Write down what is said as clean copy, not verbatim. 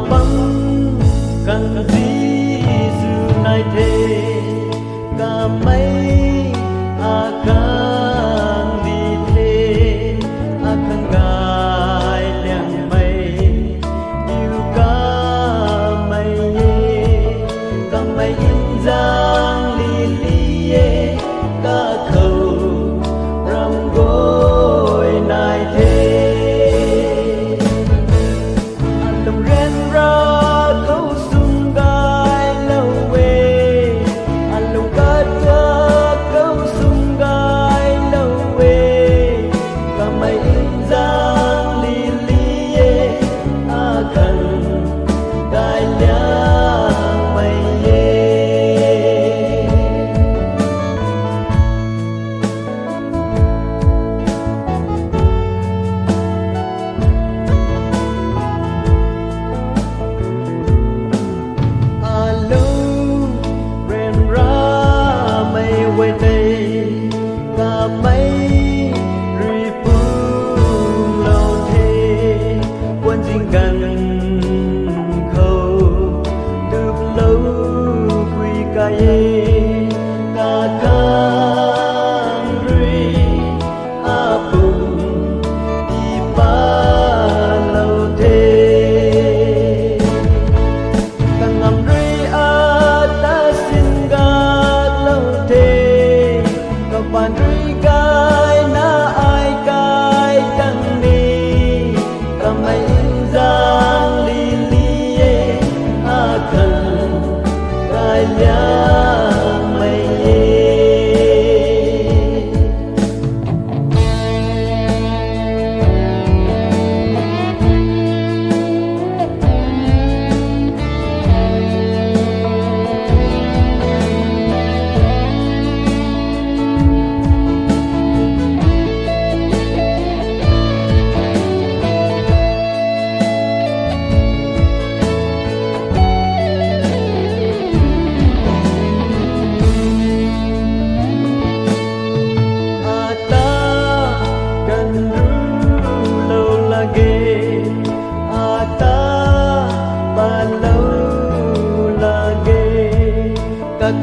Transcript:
băng cần gì dù này thế cả mấy akan đi thế akan gai liang mây yêu cả mây in giang li li cả khâu ram gối này thế đồng ren ra câu sung gai lâu về lồng cá cha câu sung gai lâu về cả mây in giang li li akan gai liang mây quay đây cả mấy rì phương lâu thế quân dinh gần khâu được lâu quy ca cả khang rì bùng đi ba lâu thế cả ngầm rì ta xin gạt lâu thế bạn rơi gai na ai gai đằng đi cầm mây giang li li akan gai liang mây các